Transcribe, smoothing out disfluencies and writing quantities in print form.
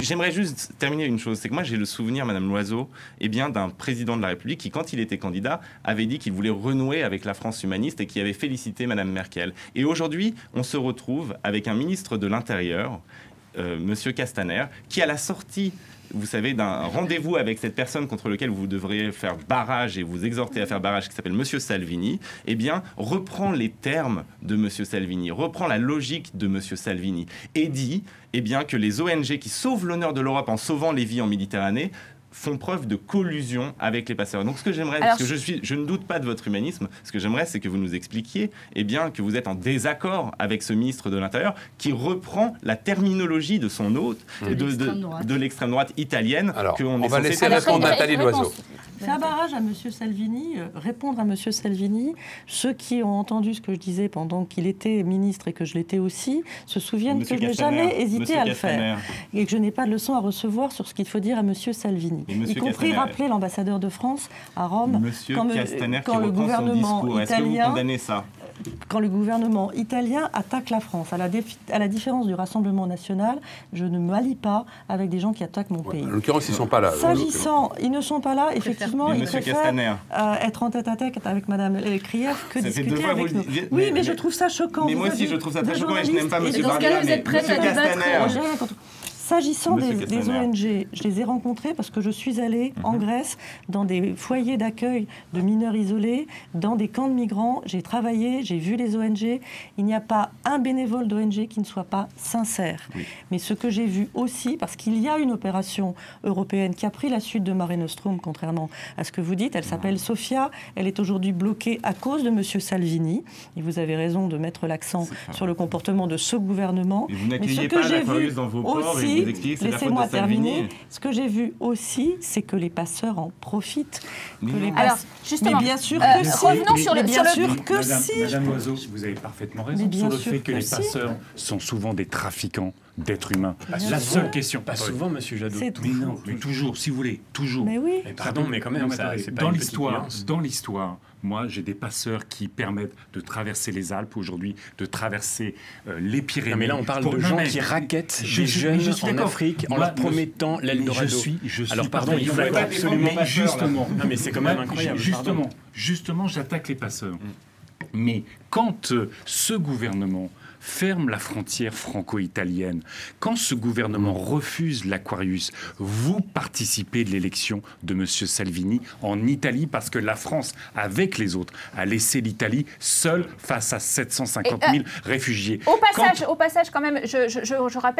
J'aimerais juste terminer une chose, c'est que moi j'ai le souvenir, Madame Loiseau, d'un président de la République qui, quand il était candidat, avait dit qu'il voulait renouer avec la France humaniste et qui avait félicité Madame Merkel. Et aujourd'hui, on se retrouve avec un ministre de l'Intérieur, Monsieur Castaner, qui à la sortie, vous savez, d'un rendez-vous avec cette personne contre laquelle vous devriez faire barrage et vous exhorter à faire barrage, qui s'appelle Monsieur Salvini, reprend les termes de Monsieur Salvini, reprend la logique de Monsieur Salvini et dit que les ONG qui sauvent l'honneur de l'Europe en sauvant les vies en Méditerranée font preuve de collusion avec les passeurs. Donc ce que j'aimerais, parce que je ne doute pas de votre humanisme, ce que j'aimerais, c'est que vous nous expliquiez que vous êtes en désaccord avec ce ministre de l'Intérieur qui reprend la terminologie de son hôte, de l'extrême droite italienne. Alors, on va laisser répondre Nathalie Loiseau. Faire barrage à M. Salvini, répondre à M. Salvini, ceux qui ont entendu ce que je disais pendant qu'il était ministre et que je l'étais aussi, se souviennent que je n'ai jamais hésité à le faire et que je n'ai pas de leçon à recevoir sur ce qu'il faut dire à M. Salvini. Y compris rappeler l'ambassadeur de France à Rome quand le gouvernement italien... Quand le gouvernement italien attaque la France, à la différence du Rassemblement national, je ne m'allie pas avec des gens qui attaquent mon pays. En l'occurrence, ils ne sont pas là. Ils ne sont pas là, effectivement, ils préfèrent être en tête-à-tête avec Mme Krief que discuter avec nous. Oui, mais je trouve ça choquant. Mais moi aussi, je trouve ça très choquant et je n'aime pas M. Bardella. Dans ce cas-là, vous êtes prête à débattre. S'agissant des ONG, je les ai rencontrés parce que je suis allée en Grèce dans des foyers d'accueil de mineurs isolés, dans des camps de migrants. J'ai travaillé, j'ai vu les ONG. Il n'y a pas un bénévole d'ONG qui ne soit pas sincère. Oui. Mais ce que j'ai vu aussi, parce qu'il y a une opération européenne qui a pris la suite de Mare Nostrum, contrairement à ce que vous dites, elle s'appelle Sophia. Elle est aujourd'hui bloquée à cause de M. Salvini. Et vous avez raison de mettre l'accent sur le comportement de ce gouvernement. Et vous n'accueillez pas l'Aquarius dans vos ports et vous expliquez que c'est la faute de Salvini. Ce que j'ai vu aussi, c'est que les passeurs en profitent. Alors, justement, mais bien sûr que si. Revenons sur le... Madame Loiseau, vous avez parfaitement raison sur le fait que les passeurs sont souvent des trafiquants d'êtres humains. La seule question... Pas souvent, monsieur Jadot. Mais non, mais toujours, si vous voulez, toujours. Mais oui. Mais pardon, mais quand même, c'est pas dans l'histoire, moi, j'ai des passeurs qui permettent de traverser les Alpes aujourd'hui, de traverser les Pyrénées. Non, mais là, on parle de gens qui raquettent des jeunes en Afrique en leur promettant l'Eldorado. Alors, pardon, il faut être absolument pas justement. Non, mais c'est quand même incroyable. Justement, j'attaque les passeurs. Mais quand ce gouvernement ferme la frontière franco-italienne, quand ce gouvernement refuse l'Aquarius, vous participez de l'élection de M. Salvini en Italie parce que la France, avec les autres, a laissé l'Italie seule face à 750 000 réfugiés. Au passage, quand même, je rappelle